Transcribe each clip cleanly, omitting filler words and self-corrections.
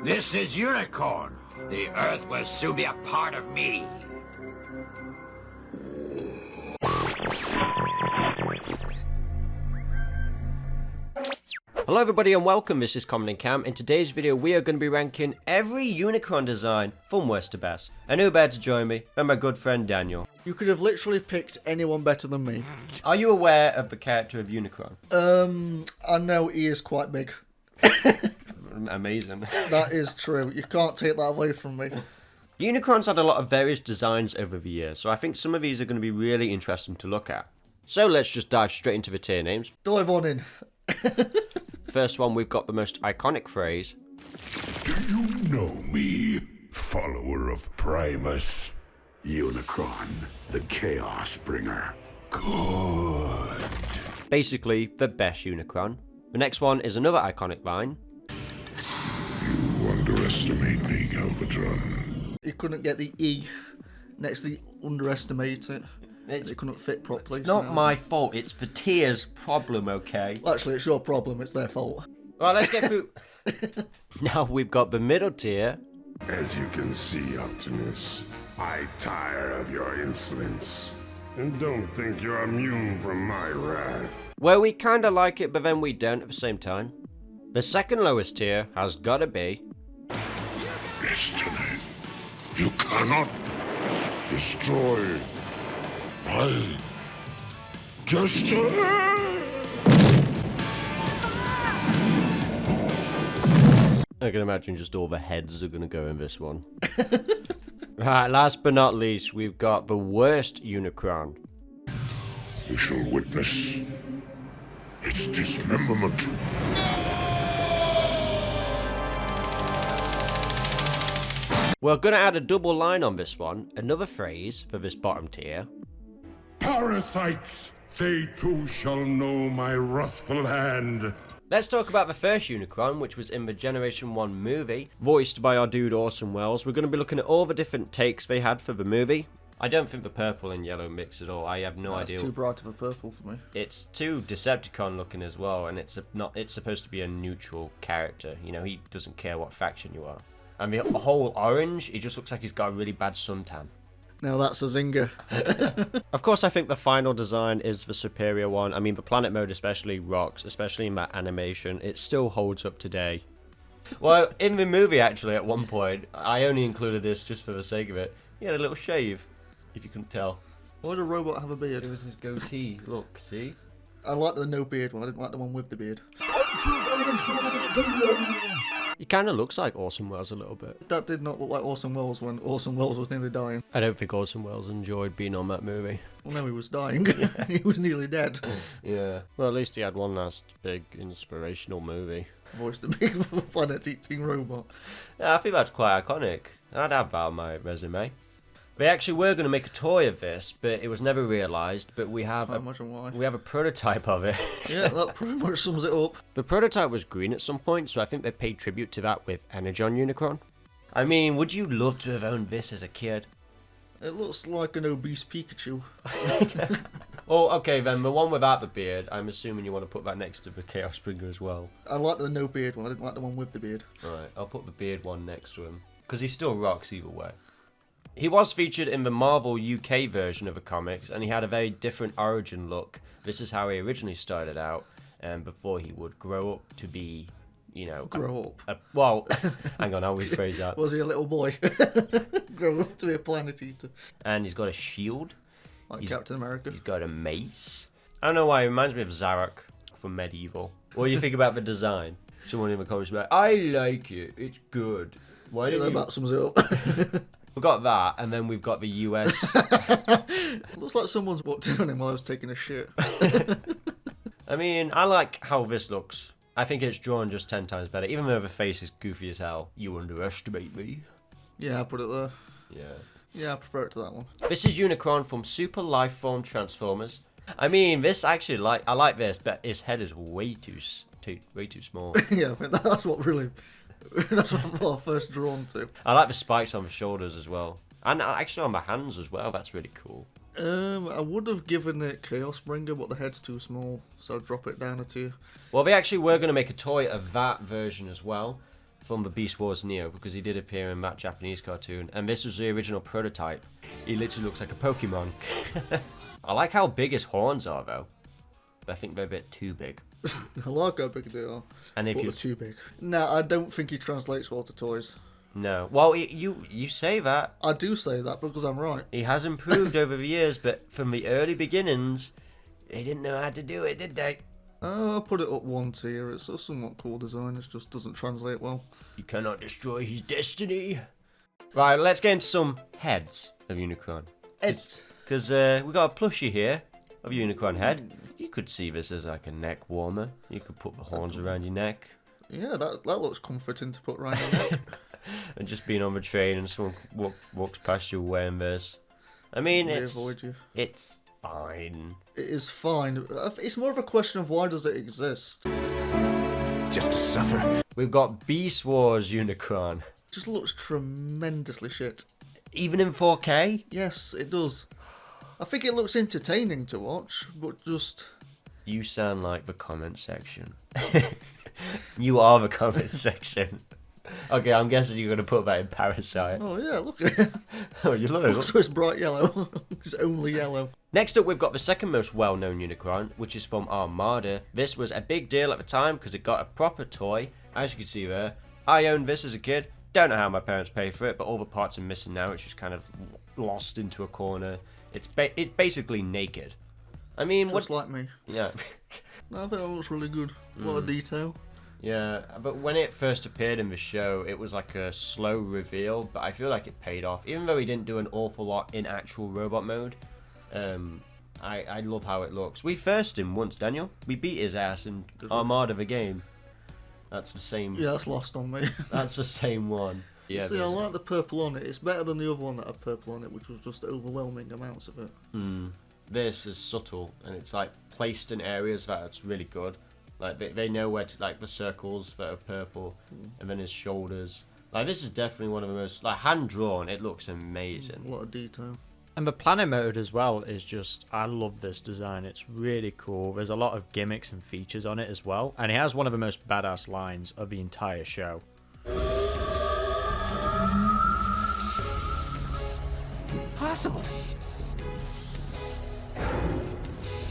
This is Unicorn. The Earth will soon be a part of me. Hello everybody and welcome, this is Comodin Cam. In today's video we are going to be ranking every Unicron design from worst to best. And who better to join me than my good friend Daniel. You could have literally picked anyone better than me. Are you aware of the character of Unicron? I know he is quite big. Amazing. That is true. You can't take that away from me. Unicron's had a lot of various designs over the years, so I think some of these are going to be really interesting to look at. So let's just dive straight into the tier names. Dive on in. First one, we've got the most iconic phrase. Do you know me, follower of Primus? Unicron, the Chaos Bringer. Good. Basically, the best Unicron. The next one is another iconic line. You underestimate me, Galvatron. You couldn't get the E next to the underestimate it. It couldn't fit properly. It's not my fault, it's the tier's problem, okay? Well, actually, it's your problem. It's their fault. Well, let's get through. Now we've got the middle tier. As you can see, Optimus, I tire of your insolence. And don't think you're immune from my wrath. Where we kinda like it, but then we don't at the same time. The second lowest tier has gotta be... Destiny. You cannot destroy my destiny. I can imagine just all the heads are gonna go in this one. Right, last but not least, we've got the worst Unicron. You shall witness its dismemberment. We're gonna add a double line on this one, another phrase for this bottom tier. Parasites, they too shall know my wrathful hand. Let's talk about the first Unicron, which was in the Generation 1 movie, voiced by our dude Orson Welles. We're going to be looking at all the different takes they had for the movie. I don't think the purple and yellow mix at all. I have no idea. It's too bright of a purple for me. It's too Decepticon looking as well, and it's supposed to be a neutral character. You know, he doesn't care what faction you are. And the whole orange, it just looks like he's got a really bad suntan. Now that's a zinger. Of course, I think the final design is the superior one. I mean, the planet mode especially rocks, especially in that animation. It still holds up today. Well, in the movie, actually, at one point, I only included this just for the sake of it. He had a little shave, if you couldn't tell. Why did a robot have a beard? It was his goatee. Look, see? I liked the no beard one. I didn't like the one with the beard. He kind of looks like Orson Welles a little bit. That did not look like Orson Welles when Orson Welles was nearly dying. I don't think Orson Welles enjoyed being on that movie. Well, no, he was dying. He was nearly dead. Yeah. Well, at least he had one last big inspirational movie. Voiced a big planet-eating robot. Yeah, I think that's quite iconic. I'd have that on my resume. They actually were going to make a toy of this, but it was never realised. But we have a prototype of it. Yeah, that pretty much sums it up. The prototype was green at some point, so I think they paid tribute to that with Energon Unicron. I mean, would you love to have owned this as a kid? It looks like an obese Pikachu. Oh, okay then, the one without the beard, I'm assuming you want to put that next to the Chaos Bringer as well. I like the no beard one, I didn't like the one with the beard. Alright, I'll put the beard one next to him. Because he still rocks either way. He was featured in the Marvel UK version of the comics, and he had a very different origin look. This is how he originally started out, before he would grow up to be, you know... Grow up? Well, hang on, I'll rephrase that. Was he a little boy? Grow up to be a planet eater. And he's got a shield. Like Captain America. He's got a mace. I don't know why, it reminds me of Zarok from Medieval. What do you think about the design? Someone in the comments about, I like it, it's good. Why didn't you... That sums it up. We've got that, and then we've got the US. Looks like someone's walked in on him while I was taking a shit. I mean, I like how this looks. I think it's drawn just 10 times better. Even though the face is goofy as hell. You underestimate me. Yeah, I put it there. Yeah. Yeah, I prefer it to that one. This is Unicron from Super Lifeform Transformers. I mean, this actually, I like this, but his head is way too small. Yeah, I think that's what really... That's what I was first drawn to. I like the spikes on the shoulders as well. And actually on my hands as well, that's really cool. I would have given it Chaos Bringer, but the head's too small, so I'd drop it down a tier. Well, they actually were going to make a toy of that version as well. from the Beast Wars Neo because he did appear in that Japanese cartoon, and this was the original prototype. He literally looks like a Pokemon. I like how big his horns are though. But I think they're a bit too big. I like how big they are. And if but you they're too big. No, I don't think he translates well to toys. No. Well, you say that. I do say that because I'm right. He has improved over the years, but from the early beginnings, they didn't know how to do it, did they? I'll put it up 1 tier. It's a somewhat cool design. It just doesn't translate well. You cannot destroy his destiny. Right, let's get into some heads of Unicron. Heads. Because we got a plushie here of Unicron head. You could see this as like a neck warmer. You could put the horns around your neck. Yeah, that looks comforting to put around your neck. And just being on the train and someone walks past you wearing this. I mean, it's fine. It is fine. It's more of a question of why does it exist? Just to suffer. We've got Beast Wars Unicron. Just looks tremendously shit. Even in 4K? Yes, it does. I think it looks entertaining to watch, but just... You sound like the comment section. You are the comment section. Okay, I'm guessing you're going to put that in Parasite. Oh yeah, look at it. Oh, you look. So it's bright yellow. It's only yellow. Next up, we've got the second most well-known Unicron, which is from Armada. This was a big deal at the time because it got a proper toy. As you can see there, I owned this as a kid. Don't know how my parents paid for it, but all the parts are missing now. It's just kind of lost into a corner. It's basically naked. I mean, just like me. Yeah. No, I think it looks really good. A lot of detail. Yeah, but when it first appeared in the show, it was like a slow reveal, but I feel like it paid off. Even though he didn't do an awful lot in actual robot mode, I love how it looks. We first him once, Daniel. We beat his ass in Armada the game. That's the same. Yeah, that's lost on me. That's the same one. Yeah. See, I like the purple on it. It's better than the other one that had purple on it, which was just overwhelming amounts of it. This is subtle, and it's like placed in areas that it's really good. Like they know where to, like the circles that are purple, and then his shoulders. Like this is definitely one of the most, like, hand drawn. It looks amazing. A lot of detail. And the planet mode as well is just, I love this design. It's really cool. There's a lot of gimmicks and features on it as well, and it has one of the most badass lines of the entire show. Possible.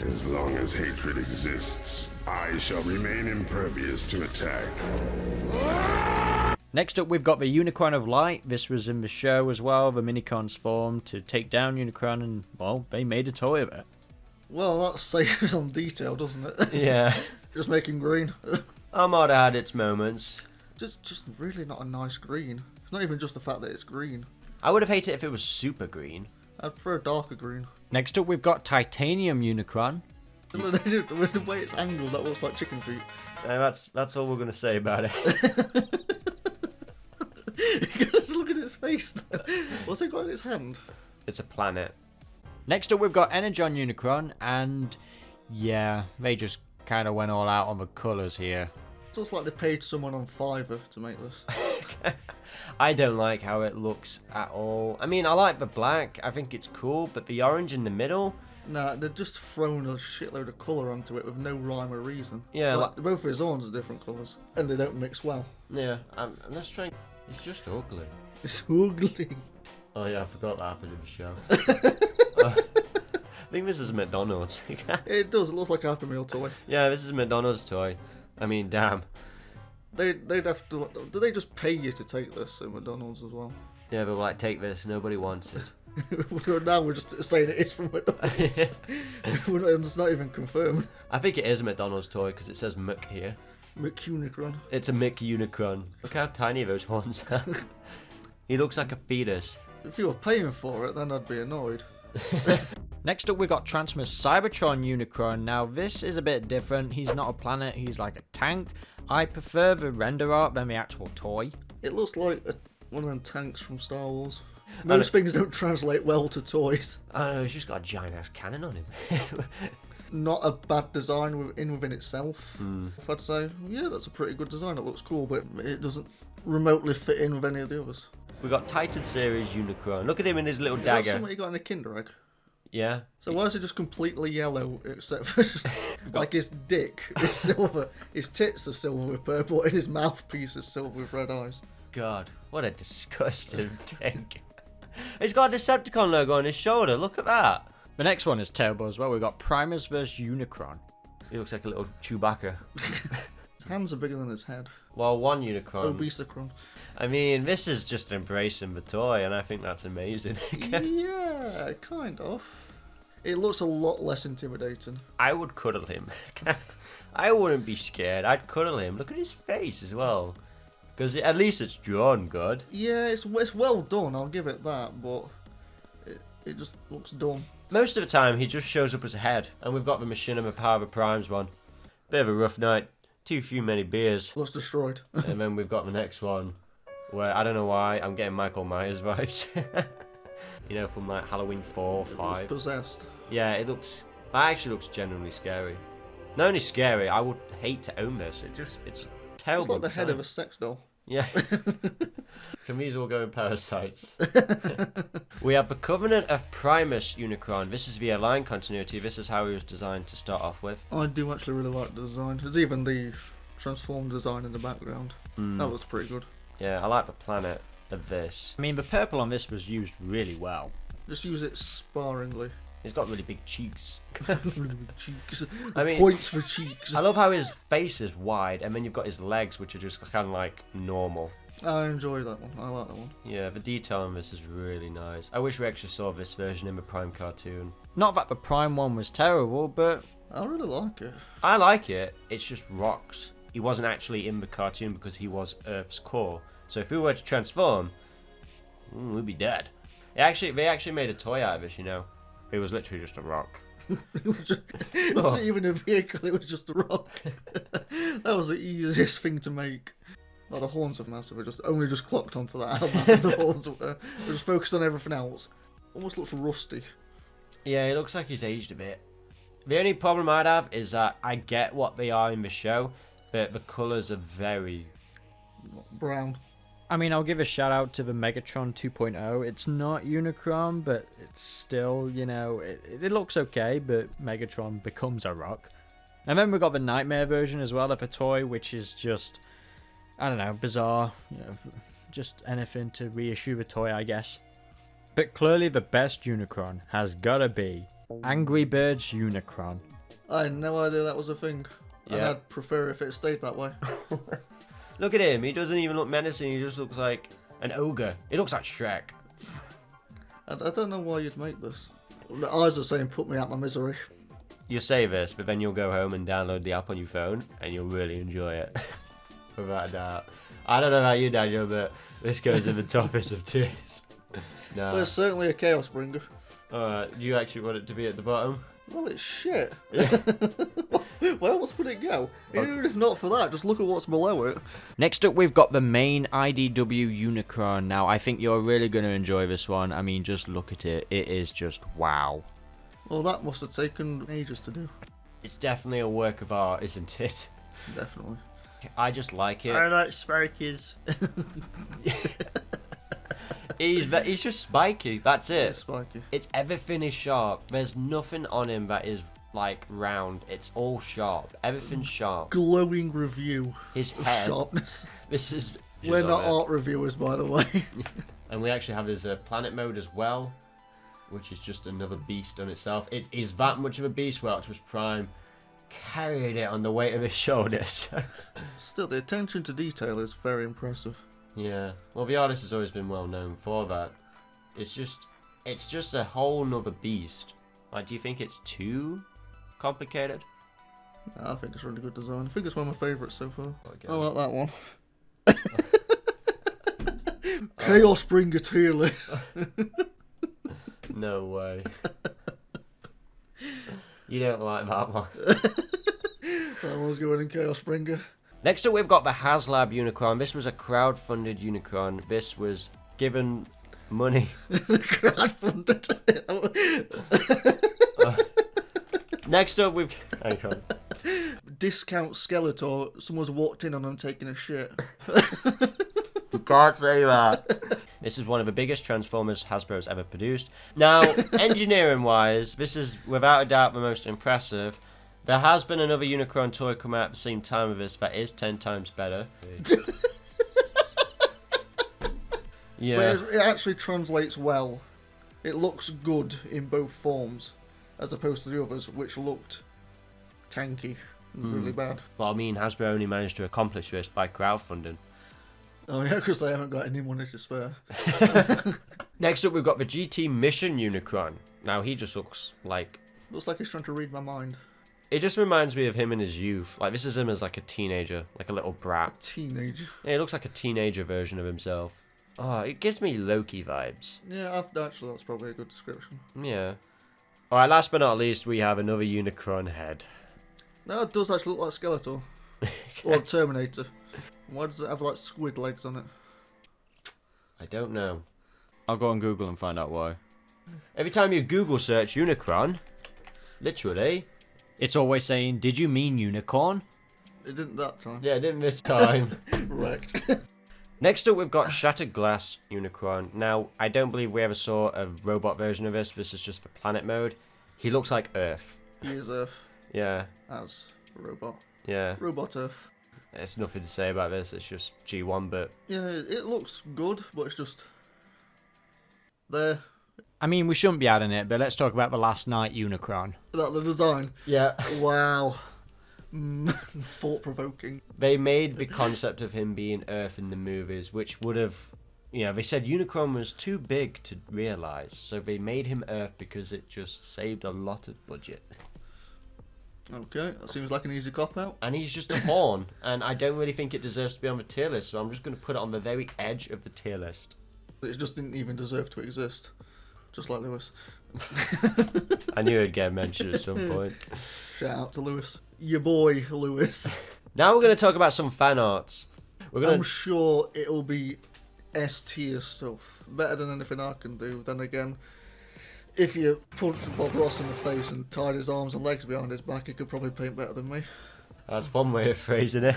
As long as hatred exists, I shall remain impervious to attack. Next up, we've got the Unicron of Light. This was in the show as well. The Minicons formed to take down Unicron, and, well, they made a toy of it. Well, that saves on detail, doesn't it? Yeah. Just making green. Armada had its moments. Just really not a nice green. It's not even just the fact that it's green. I would have hated it if it was super green. I'd prefer a darker green. Next up, we've got Titanium Unicron. The way it's angled, that looks like chicken feet. That's all we're going to say about it. Just look at his face, though. What's it got in his hand? It's a planet. Next up, we've got Energon Unicron, and yeah, they just kind of went all out on the colours here. It looks like they paid someone on Fiverr to make this. I don't like how it looks at all. I mean, I like the black. I think it's cool, but the orange in the middle... Nah, they're just thrown a shitload of colour onto it with no rhyme or reason. Yeah, like, both of his horns are different colours, and they don't mix well. Yeah, I'm just trying... It's just ugly. It's ugly. Oh yeah, I forgot that happened in the show. I think this is McDonald's. It does, it looks like a Happy Meal toy. Yeah, this is a McDonald's toy. I mean, damn. They'd have to... Do they just pay you to take this at McDonald's as well? Yeah, but like, take this, nobody wants it. Now we're just saying it is from McDonald's. It's not even confirmed. I think it is a McDonald's toy because it says Mc here. McUnicron. It's a Unicron. Look how tiny those horns are. He looks like a fetus. If you were paying for it, then I'd be annoyed. Next up, we got Transformers Cybertron Unicron. Now, this is a bit different. He's not a planet, he's like a tank. I prefer the render art than the actual toy. It looks like one of them tanks from Star Wars. Most things don't translate well to toys. I don't know, he's just got a giant ass cannon on him. Not a bad design within itself. If I'd say, yeah, that's a pretty good design. It looks cool, but it doesn't remotely fit in with any of the others. We got Titan Series Unicron. Look at him in his little That's dagger. something you got in a Kinder Egg. Yeah. So why is it just completely yellow, except for... Like his dick is silver, his tits are silver with purple, and his mouthpiece is silver with red eyes. God, what a disgusting thing. He's got a Decepticon logo on his shoulder. Look at that. The next one is terrible as well. We've got Primus vs Unicron. He looks like a little Chewbacca. His hands are bigger than his head. Well, one Unicron. Obesicron. I mean, this is just embracing the toy, and I think that's amazing. Yeah, kind of. It looks a lot less intimidating. I would cuddle him. I wouldn't be scared. I'd cuddle him. Look at his face as well. Because at least it's drawn good. Yeah, it's well done, I'll give it that, but it just looks dumb. Most of the time, he just shows up as a head. And we've got the Machinima Power of Primes one. Bit of a rough night. Too few many beers. Looks destroyed. And then we've got the next one. Where, I don't know why, I'm getting Michael Myers vibes. You know, from like Halloween 4, 5. It's possessed. Yeah, it actually looks genuinely scary. Not only scary, I would hate to own this. It's terrible. It's like the head design. of a sex doll. Yeah. Can these all go in parasites? We have the Covenant of Primus Unicron. This is the line continuity. This is how he was designed to start off with. I do actually really like the design. There's even the transformed design in the background. That looks pretty good. Yeah, I like the planet of this. I mean, the purple on this was used really well. Just use it sparingly. He's got really big cheeks. Cheeks. I mean, Points for cheeks. I love how his face is wide, and then you've got his legs, which are just kind of like normal. I enjoy that one. I like that one. Yeah, the detail on this is really nice. I wish we actually saw this version in the Prime cartoon. Not that the Prime one was terrible, but I really like it. I like it, it's just rocks. He wasn't actually in the cartoon because he was Earth's core. So if we were to transform, we'd be dead. They actually made a toy out of this, you know. It was literally just a rock. It wasn't even a vehicle, it was just a rock. That was the easiest thing to make. Oh, the horns are massive. It only just clocked onto that how massive the horns were. It was focused on everything else. Almost looks rusty. Yeah, it looks like he's aged a bit. The only problem I'd have is that I get what they are in the show, but the colours are very Brown. I mean, I'll give a shout out to the Megatron 2.0. It's not Unicron, but it's still, you know, it looks okay, but Megatron becomes a rock. And then we've got the Nightmare version as well of a toy, which is just, I don't know, bizarre. You know, just anything to reissue the toy, I guess. But clearly the best Unicron has gotta be Angry Birds Unicron. I had no idea that was a thing. And Yeah. I'd prefer if it stayed that way. Look at him, he doesn't even look menacing, he just looks like an ogre. He looks like Shrek. I don't know why you'd make this. The eyes are saying put me out my misery. You'll say this, but then you'll go home and download the app on your phone, and you'll really enjoy it. Without a doubt. I don't know about you, Daniel, but this goes in the toppest of tiers. No. There's certainly a Chaos Bringer. Alright, do you actually want it to be at the bottom? Well, it's shit. Where else would it go? Even if not for that, just look at what's below it. Next up, we've got the main IDW Unicron. Now, I think you're really going to enjoy this one. I mean, just look at it. It is just wow. Well, that must have taken ages to do. It's definitely a work of art, isn't it? Definitely. I just like it. like Sparkies. He's just spiky, that's it. It's spiky. It's everything is sharp. There's nothing on him that is like round. It's all sharp. Everything's sharp. Glowing review His of head. sharpness. This is. We're not art reviewers, by the way. And we actually have his planet mode as well, which is just another beast on itself. It is that much of a beast where Optimus Prime carried it on the weight of his shoulders. Still, the attention to detail is very impressive. Yeah. Well, the artist has always been well known for that. It's just a whole nother beast. Like, do you think it's too complicated? I think it's a really good design. I think it's one of my favourites so far. Okay. I like that one. Chaos Bringer tier list. No way. You don't like that one. That one's going in Chaos Bringer. Next up, we've got the Haslab Unicron. This was a crowd-funded Unicron. This was given money. Crowdfunded. Next up, we've... Hang on. Discount Skeletor. Someone's walked in on them taking a shit. You can't say that. This is one of the biggest Transformers Hasbro's ever produced. Now, engineering-wise, this is without a doubt the most impressive. There has been another Unicron toy come out at the same time of this that is 10 times better. Yeah. Whereas it actually translates well. It looks good in both forms, as opposed to the others, which looked tanky and really bad. Well, I mean, Hasbro only managed to accomplish this by crowdfunding. Oh yeah, because they haven't got any money to spare. Next up, we've got the GT Mission Unicron. Now, he just looks like... Looks like he's trying to read my mind. It just reminds me of him in his youth. Like, this is him as like a teenager, like a little brat. Teenager. Yeah, he looks like a teenager version of himself. Oh, it gives me Loki vibes. Yeah, actually, that's probably a good description. Yeah. Alright, last but not least, we have another Unicron head. No, it does actually look like Skeletor. Or Terminator. Why does it have like squid legs on it? I don't know. I'll go on Google and find out why. Every time you Google search Unicron, literally, It's always saying, did you mean unicorn? It didn't that time. yeah, it didn't this time. Wrecked. Next up, we've got Shatterglass Unicron. Now, I don't believe we ever saw a robot version of this. This is just for planet mode. He looks like Earth. He is Earth Yeah, as a robot. yeah. Robot Earth. There's nothing to say about this. It's just G1, but Yeah, it looks good, but it's just... There. I mean, we shouldn't be adding it, but let's talk about the last night Unicron. That the design. yeah. Wow. Thought-provoking. They made the concept of him being Earth in the movies, which would have, they said Unicron was too big to realise, so they made him Earth because it just saved a lot of budget. Okay, that seems like an easy cop-out. And he's just a horn, and I don't really think it deserves to be on the tier list, so I'm just going to put it on the very edge of the tier list. It just didn't even deserve to exist. Just like Lewis. I knew it'd get mentioned at some point. Shout out to Lewis. Your boy, Lewis. Now we're going to talk about some fan arts. We're going I'm sure it'll be S-tier stuff. Better than anything I can do. Then again, if you punched Bob Ross in the face and tied his arms and legs behind his back, he could probably paint better than me. That's one way of phrasing it.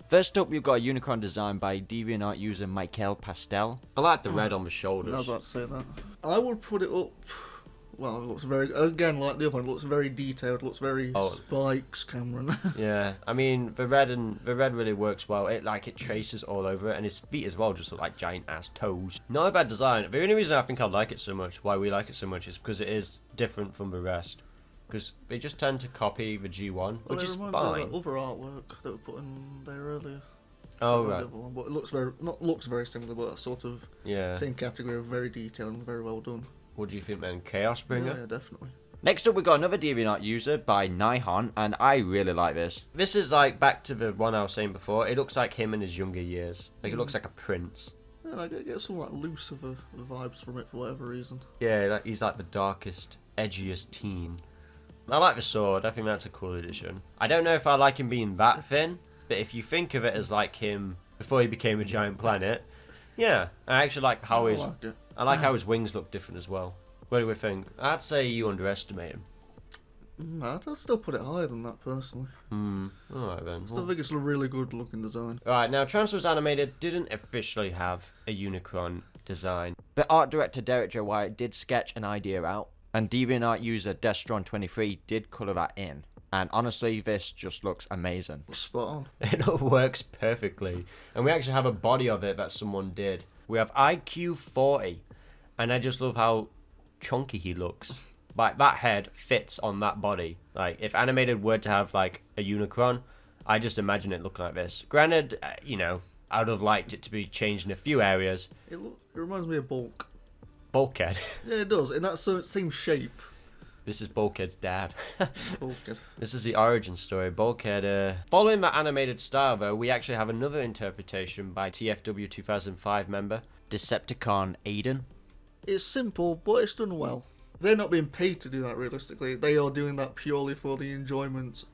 First up, we've got a Unicron design by DeviantArt user Michael Pastel. I like the red on the I was shoulders. about to say that. I would put it up... Well, it looks very... Again, like the other one, it looks very detailed. Looks very Spikes, Cameron. Yeah, I mean the red really works well. It traces all over it, and his feet as well just look like giant ass toes. Not a bad design. The only reason I think I like it so much, why we like it so much, is because it is different from the rest. Because they just tend to copy the G1, which is fine. Of that other artwork that we put in there earlier. Oh The right. other one, but it looks very similar, but sort of Yeah. same category of very detailed and very well done. What do you think then? Chaos Bringer? Yeah, definitely. Next up, we've got another DeviantArt user by Nihon, and I really like this. This is like back to the one I was saying before. It looks like him in his younger years. Like it looks like a prince. Yeah, I get some like Lucifer vibes from it for whatever reason. Yeah, he's like the darkest, edgiest teen. I like the sword. I think that's a cool addition. I don't know if I like him being that thin, but if you think of it as like him before he became a giant planet, yeah, I actually like how I like it. I like how his wings look different as well. What do we think? I'd say you underestimate him. I'd still put it higher than that personally. Alright then. Still think it's a really good looking design. Alright, now Transformers Animated didn't officially have a Unicron design. But art director Derek J. White did sketch an idea out, and DeviantArt user Destron23 did colour that in. And honestly, this just looks amazing. Spot on. It works perfectly. And we actually have a body of it that someone did. We have IQ40. And I just love how chunky he looks. Like, that head fits on that body. Like, if Animated were to have, like, a Unicron, I just imagine it looking like this. Granted, I would have liked it to be changed in a few areas. It reminds me of Bulk. Bulkhead. Yeah, it does. In that same shape. This is Bulkhead's dad. Bulkhead. This is the origin story. Bulkhead, following that animated style, though, we actually have another interpretation by TFW 2005 member, Decepticon Aiden. It's simple, but it's done well. They're not being paid to do that realistically. They are doing that purely for the enjoyment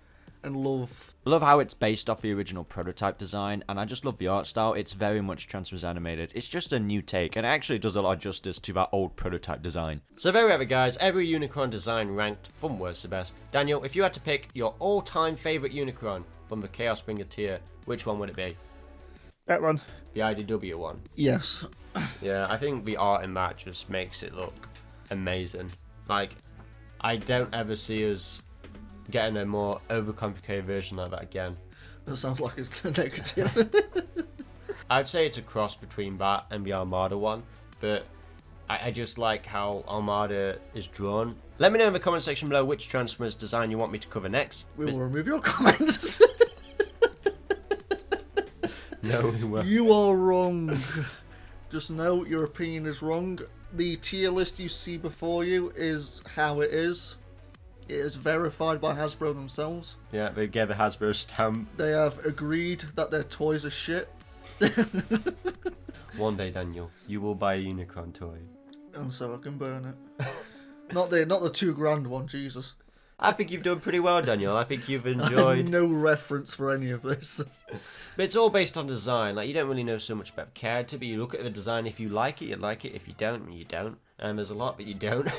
and love. I love how it's based off the original prototype design, and I just love the art style. It's very much Transformers Animated. It's just a new take, and it actually does a lot of justice to that old prototype design. So there we have it, guys. Every Unicron design ranked from worst to best. Daniel, if you had to pick your all-time favourite Unicron from the Chaos Bringer tier, which one would it be? That one. The IDW one. Yes. Yeah, I think the art in that just makes it look amazing. Like, I don't ever see us getting a more overcomplicated version like that again. That sounds like it's a negative. I'd say it's a cross between that and the Armada one, but I just like how Armada is drawn. Let me know in the comment section below which Transformers design you want me to cover next. We will remove your comments. No, we won't. You are wrong. Just know your opinion is wrong. The tier list you see before you is how it is. It is verified by Hasbro themselves. Yeah, they gave a Hasbro stamp. They have agreed that their toys are shit. One day, Daniel, you will buy a Unicron toy. And so I can burn it. Not the $2,000 one, Jesus. I think you've done pretty well, Daniel. I think you've I have enjoyed. no reference for any of this. But it's all based on design. Like, you don't really know so much about the character, but you look at the design. If you like it, you like it. If you don't, you don't. And there's a lot that you don't.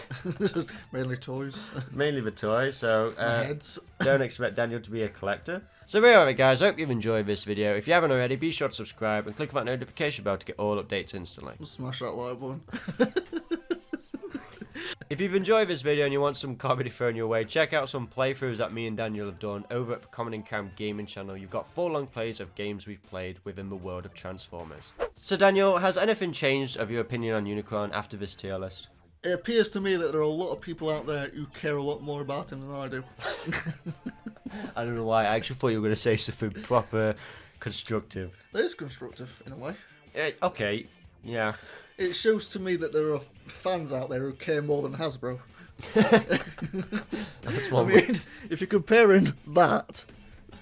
Mainly toys. Mainly the toys, so Heads. don't expect Daniel to be a collector. So there you have it, guys. I hope you've enjoyed this video. If you haven't already, be sure to subscribe and click on that notification bell to get all updates instantly. Smash that like button. If you've enjoyed this video and you want some comedy thrown your way, check out some playthroughs that me and Daniel have done over at the Comodin gaming channel. You've got 4 long plays of games we've played within the world of Transformers. So Daniel, has anything changed of your opinion on Unicron after this tier list? It appears to me that there are a lot of people out there who care a lot more about him than I do. I don't know why, I actually thought you were going to say something proper constructive. That is constructive, in a way. Okay, yeah. It shows to me that there are fans out there who care more than Hasbro. That's one I mean, if you're comparing that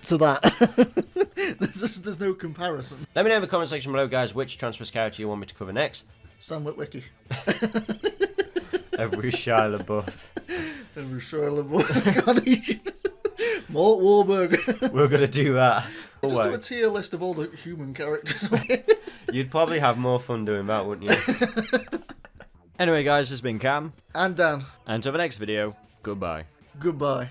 to that, there's no comparison. Let me know in the comment section below, guys, which Transformers character you want me to cover next. Sam Witwicky. Every Shia LaBeouf. Every Shia LaBeouf. Mort Warburg. We're going to do that. Just do a tier list of all the human characters. You'd probably have more fun doing that, wouldn't you? Anyway, guys, this has been Cam. And Dan. And until the next video, goodbye. Goodbye.